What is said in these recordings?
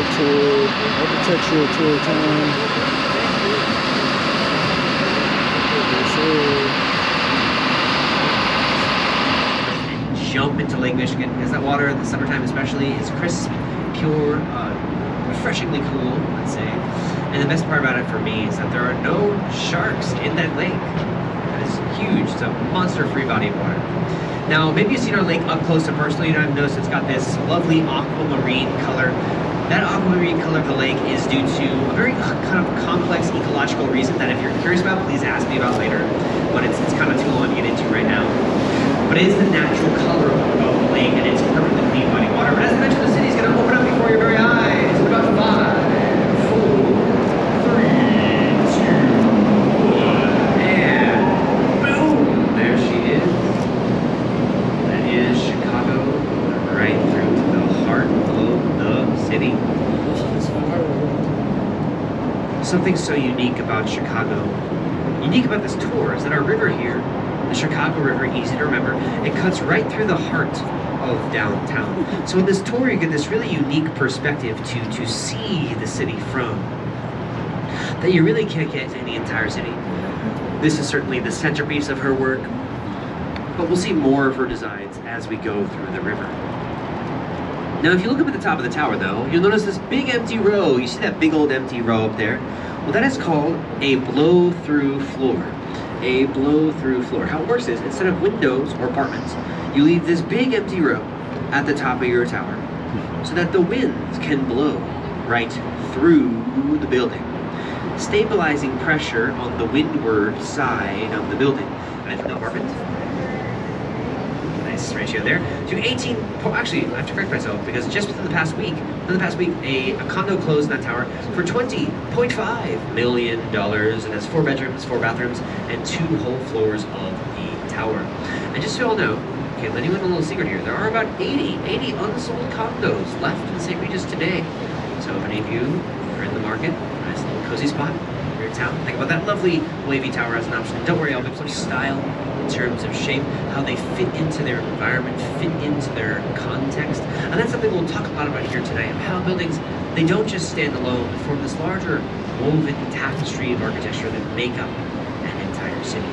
to architecture tour time. Jump into Lake Michigan because that water in the summertime especially is crisp, pure, refreshingly cool, let's say. And the best part about it for me is that there are no sharks in that lake. That is huge. It's a monster-free body of water. Now, maybe you've seen our lake up close and personal. You know, I've noticed it's got this lovely aquamarine color. That aquamarine color of the lake is due to a very kind of complex ecological reason that if you're curious about, please ask me about later. But it's kind of too long to get into right now. But it is the natural color of the lake, and it's perfectly clean body of water. But as I mentioned, the city is going to open up before your very eyes in about 5, 4, 3, 2, 1, and boom! There she is. That is Chicago, right through the heart of the city. Something so unique about Chicago, unique about this tour, is that our river here, the Chicago River, easy to remember, it cuts right through the heart of downtown. So in this tour, you get this really unique perspective to see the city from that you really can't get in the entire city. This is certainly the centerpiece of her work, but we'll see more of her designs as we go through the river. Now, if you look up at the top of the tower, though, you'll notice this big empty row. You see that big old empty row up there? Well, that is called a blow-through floor. A blow-through floor. How it works is, instead of windows or apartments, you leave this big empty row at the top of your tower so that the winds can blow right through the building, stabilizing pressure on the windward side of the building. And the apartment, nice ratio there, to 18, actually, I have to correct myself, because just within the past week, a condo closed in that tower for $20.5 million. It has 4 bedrooms, 4 bathrooms, and 2 whole floors of the tower. And just so you all know, okay, letting you in a little secret here, there are about 80 unsold condos left in St. Regis today. So if any of you are in the market, nice little cozy spot in your town, think about that lovely wavy tower as an option. Don't worry, I'll give some style in terms of shape, how they fit into their environment, fit into their context. And that's something we'll talk a lot about here today, of how buildings, they don't just stand alone, they form this larger woven tapestry of architecture that make up an entire city.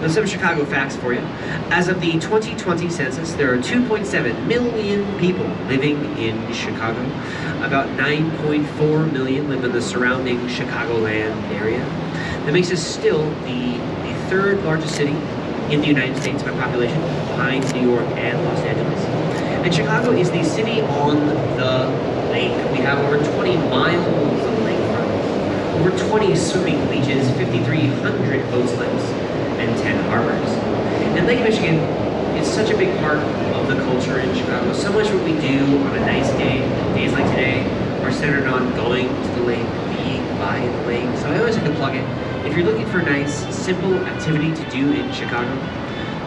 Now, some Chicago facts for you. As of the 2020 census, there are 2.7 million people living in Chicago. About 9.4 million live in the surrounding Chicagoland area. That makes us still the 3rd largest city in the United States by population, behind New York and Los Angeles. And Chicago is the city on the lake. We have over 20 miles of lakefront, over 20 swimming beaches, 5,300 boat slips, and 10 harbors. And Lake Michigan is such a big part of the culture in Chicago. So much what we do on a nice day, days like today, are centered on going to the lake, being by the lake. So I always like to plug it. If you're looking for a nice, simple activity to do in Chicago,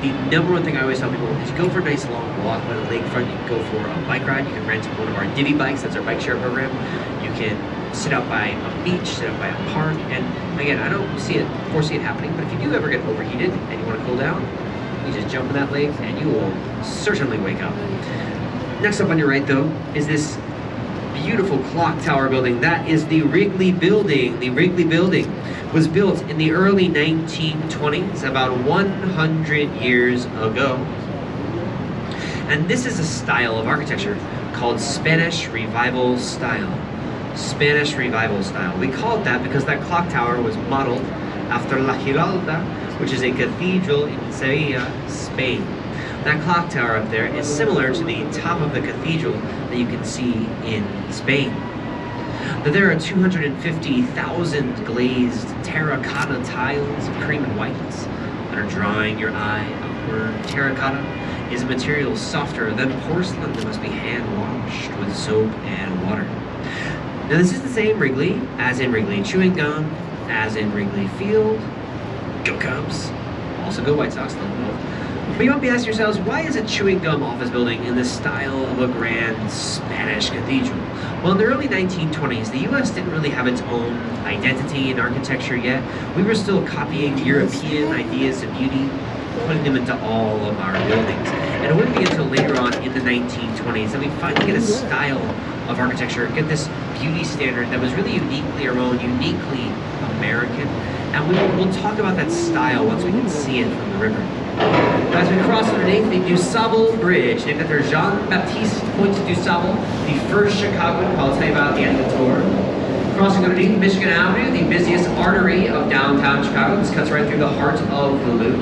the number one thing I always tell people is go for a nice long walk by the lakefront. You can go for a bike ride. You can rent one of our Divvy bikes. That's our bike share program. You can sit out by a beach, sit out by a park. And again, I don't foresee it happening, but if you do ever get overheated and you want to cool down, you just jump in that lake and you will certainly wake up. Next up on your right, though, is this beautiful clock tower building. That is the Wrigley Building. The Wrigley Building was built in the early 1920s, about 100 years ago. And this is a style of architecture called Spanish Revival style. Spanish Revival style. We call it that because that clock tower was modeled after La Giralda, which is a cathedral in Sevilla, Spain. That clock tower up there is similar to the top of the cathedral that you can see in Spain. Now, there are 250,000 glazed terracotta tiles of cream and white that are drawing your eye upward. Terracotta is a material softer than porcelain that must be hand-washed with soap and water. Now, this is the same Wrigley as in Wrigley Chewing Gum, as in Wrigley Field. Go Cubs. Also go White Sox. But you might be asking yourselves, why is a chewing gum office building in the style of a grand Spanish cathedral? Well, in the early 1920s, the U.S. didn't really have its own identity in architecture yet. We were still copying European ideas of beauty, putting them into all of our buildings. And it wouldn't be until later on in the 1920s that we finally get a style of architecture, get this beauty standard that was really uniquely our own, uniquely American. And we'll talk about that style once we can see it from the river. As we cross underneath the DuSable Bridge, named after Jean-Baptiste Point DuSable, the first Chicagoan, I'll tell you about at the end of the tour. Crossing underneath Michigan Avenue, the busiest artery of downtown Chicago. This cuts right through the heart of the loop.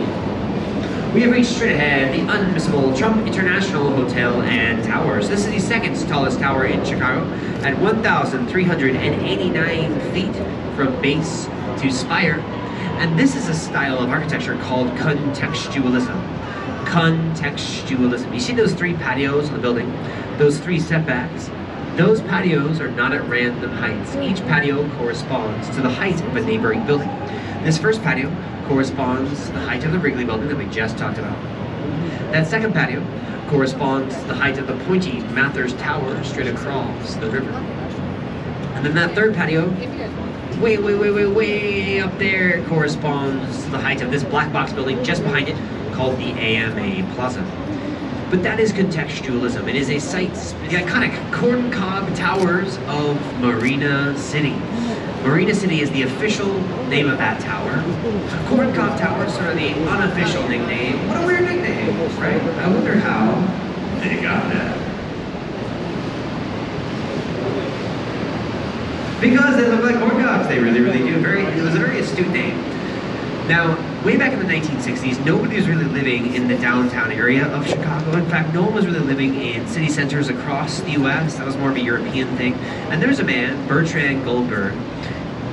We have reached straight ahead the unmissable Trump International Hotel and Towers. This is the second tallest tower in Chicago at 1,389 feet from base to spire. And this is a style of architecture called contextualism. Contextualism. You see those three patios in the building? Those three setbacks? Those patios are not at random heights. Each patio corresponds to the height of a neighboring building. This first patio corresponds to the height of the Wrigley building that we just talked about. That second patio corresponds to the height of the pointy Mathers Tower straight across the river. And then that third patio, way up there, corresponds to the height of this black box building just behind it called the AMA Plaza. But that is contextualism. It is a site, the iconic corncob towers of Marina City. Marina City is the official name of that tower. Corncob Towers are the unofficial nickname. What a weird nickname, right? I wonder how they got that. Because they look like corn cobs, they really do. It was a very astute name. Now, way back in the 1960s, nobody was really living in the downtown area of Chicago. In fact, no one was really living in city centers across the US. That was more of a European thing. And there's a man, Bertrand Goldberg,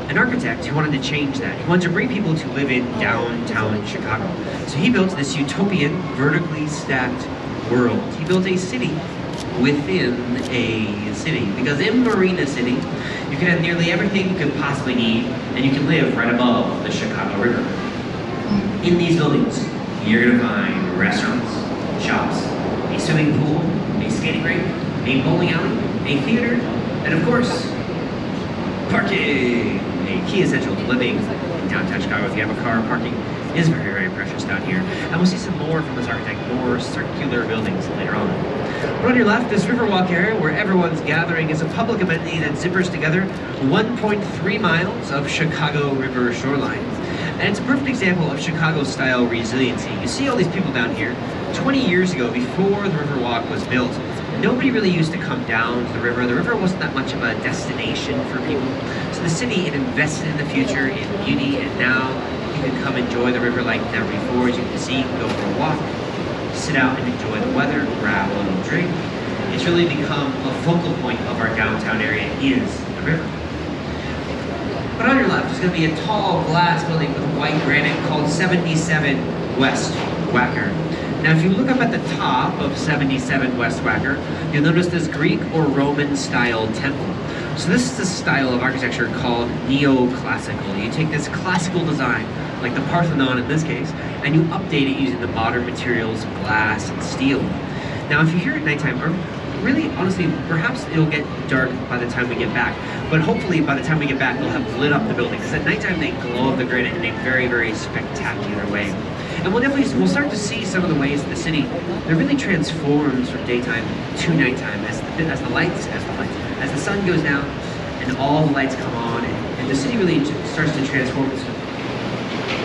an architect who wanted to change that. He wanted to bring people to live in downtown Chicago. So he built this utopian, vertically stacked world. He built a city within a city. Because in Marina City, you can have nearly everything you could possibly need, and you can live right above the Chicago River. In these buildings, you're gonna find restaurants, shops, a swimming pool, a skating rink, a bowling alley, a theater, and of course, parking. A key essential to living in downtown Chicago. If you have a car, parking is very precious down here. And we'll see some more from this architect, more circular buildings later on. But on your left, this Riverwalk area where everyone's gathering is a public amenity that zippers together 1.3 miles of Chicago River shoreline. And it's a perfect example of Chicago-style resiliency. You see all these people down here. 20 years ago, before the Riverwalk was built, nobody really used to come down to the river. The river wasn't that much of a destination for people. So the city had invested in the future, in beauty, and now you can come enjoy the river like never before. As you can see, you can go for a walk, sit out and enjoy the weather, grab a little drink. It's really become a focal point of our downtown area is the river. But on your left is going to be a tall glass building with white granite called 77 West Wacker. Now, if you look up at the top of 77 West Wacker, you'll notice this Greek or Roman style temple. So this is a style of architecture called neoclassical. You take this classical design, like the Parthenon in this case, and you update it using the modern materials of glass and steel. Now, if you're here at nighttime, or really, honestly, perhaps it'll get dark by the time we get back, but hopefully by the time we get back, we'll have lit up the building, because at nighttime they glow up the granite in a very spectacular way. And we'll start to see some of the ways that the city, that really transforms from daytime to nighttime as the sun goes down and all the lights come on, and the city really starts to transform itself.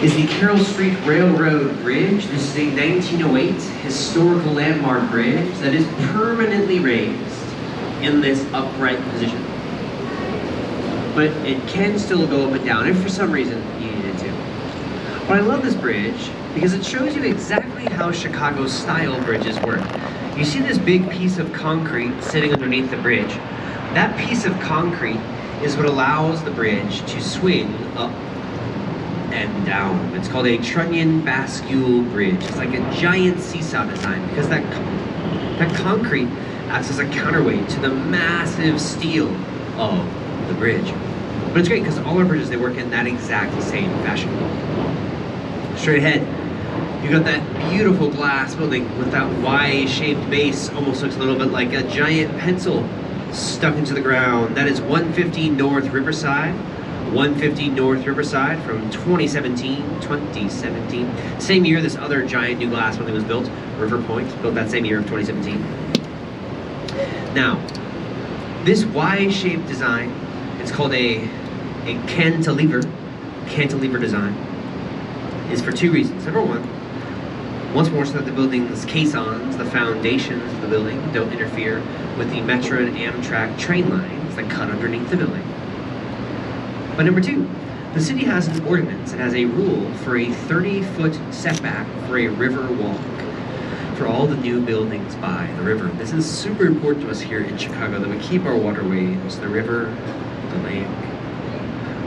Is the Carroll Street Railroad Bridge. This is a 1908 historical landmark bridge that is permanently raised in this upright position. But it can still go up and down if for some reason you need it to. But I love this bridge because it shows you exactly how Chicago style bridges work. You see this big piece of concrete sitting underneath the bridge. That piece of concrete is what allows the bridge to swing up and down. It's called a trunnion bascule bridge. It's like a giant seesaw design because that concrete acts as a counterweight to the massive steel of the bridge. But it's great because all our bridges, they work in that exact same fashion. Straight ahead, you got that beautiful glass building with that Y-shaped base. Almost looks a little bit like a giant pencil stuck into the ground. That is 150 North Riverside, 150 North Riverside from 2017. Same year this other giant new glass building was built, River Point, built that same year of 2017. Now, this Y-shaped design, it's called a cantilever design, is for two reasons. Number one, once more so that the building's caissons, the foundations of the building, don't interfere with the Metro and Amtrak train lines that cut underneath the building. But number two, the city has an ordinance. It has a rule for a 30-foot setback for a river walk for all the new buildings by the river. This is super important to us here in Chicago, that we keep our waterways, the river, the lake,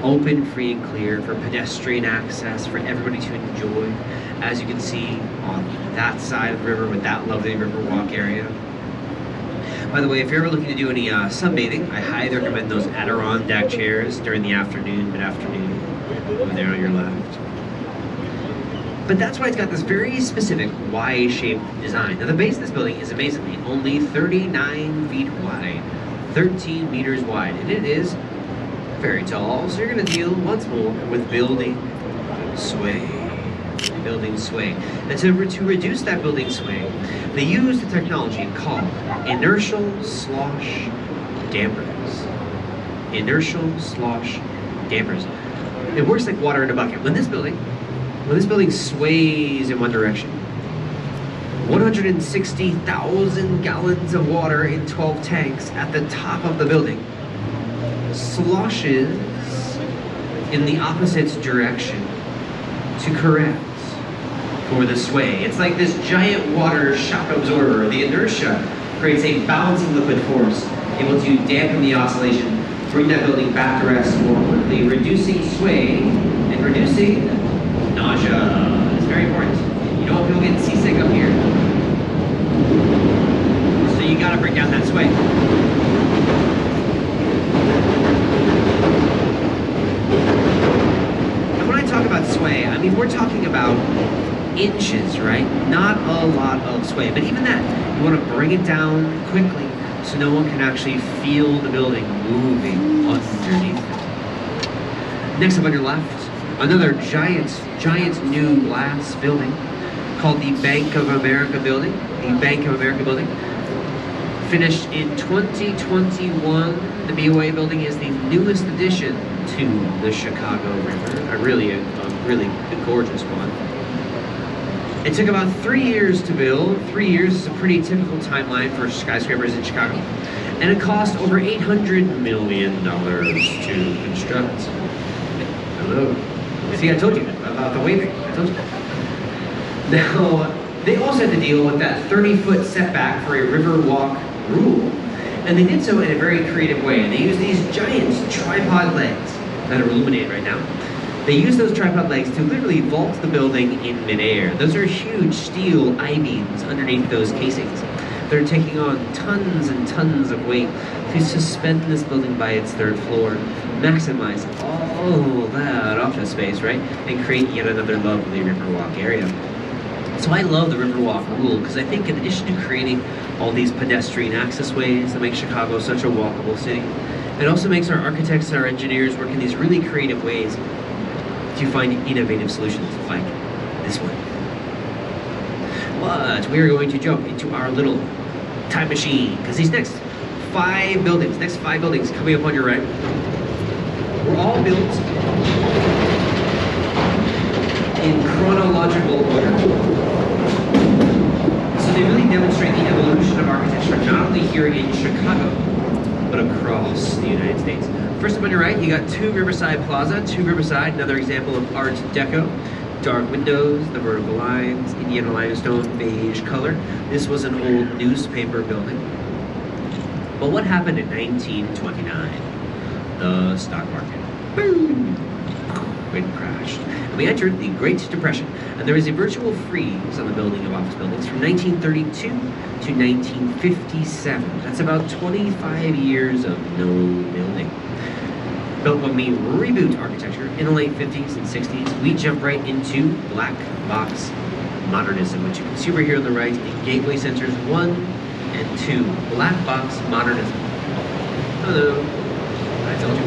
open, free, and clear for pedestrian access, for everybody to enjoy. As you can see on that side of the river with that lovely river walk area. By the way, if you're ever looking to do any sunbathing, I highly recommend those Adirondack chairs during the afternoon, mid-afternoon, over there on your left. But that's why it's got this very specific Y-shaped design. Now the base of this building is amazingly only 39 feet wide, 13 meters wide, and it is very tall. So you're going to deal once more with building sway. And to reduce that building sway, they use the technology called inertial slosh dampers. Inertial slosh dampers. It works like water in a bucket. When this building sways in one direction, 160,000 gallons of water in 12 tanks at the top of the building sloshes in the opposite direction to correct for the sway. It's like this giant water shock absorber. The inertia creates a balancing liquid force, able to dampen the oscillation, bring that building back to rest more quickly, reducing sway and reducing nausea. It's very important. You don't want people getting seasick up here. So you gotta bring down that sway. And when I talk about sway, I mean, we're talking about inches, right? Not a lot of sway, but even that, you want to bring it down quickly so no one can actually feel the building moving underneath it. Next up on your left, another giant new glass building called the Bank of America building. The Bank of America building, finished in 2021. The BOA building is the newest addition to the Chicago River. A really gorgeous one. It took about 3 years to build. 3 years is a pretty typical timeline for skyscrapers in Chicago. And it cost over $800 million to construct. Hello. See, I told you about the waving. I told you. Now, they also had to deal with that 30-foot setback for a river walk rule. And they did so in a very creative way. And they used these giant tripod legs that are illuminated right now. They use those tripod legs to literally vault the building in midair. Those are huge steel I-beams underneath those casings. They're taking on tons and tons of weight to suspend this building by its third floor, maximize all that office space, right? And create yet another lovely Riverwalk area. So I love the Riverwalk rule because I think in addition to creating all these pedestrian access ways that make Chicago such a walkable city, it also makes our architects and our engineers work in these really creative ways to find innovative solutions like this one. But we are going to jump into our little time machine because these next five buildings coming up on your right, were all built in chronological order. So they really demonstrate the evolution of architecture, not only here in Chicago, but across the United States. First up on your right, you got 2 Riverside Plaza. 2 Riverside, another example of Art Deco. Dark windows, the vertical lines, Indiana limestone, beige color. This was an old newspaper building. But what happened in 1929? The stock market. Boom! It crashed. And we entered the Great Depression, and there was a virtual freeze on the building of office buildings from 1932 to 1957. That's about 25 years of no building. But when we reboot architecture in the late 50s and 60s, we jump right into black box modernism, which you can see over here on the right in Gateway Centers 1 and 2. Black box modernism. Hello. I told you.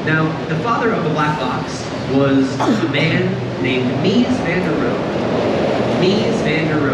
Now, the father of the black box was a man named Mies van der Rohe. Mies van der Rohe.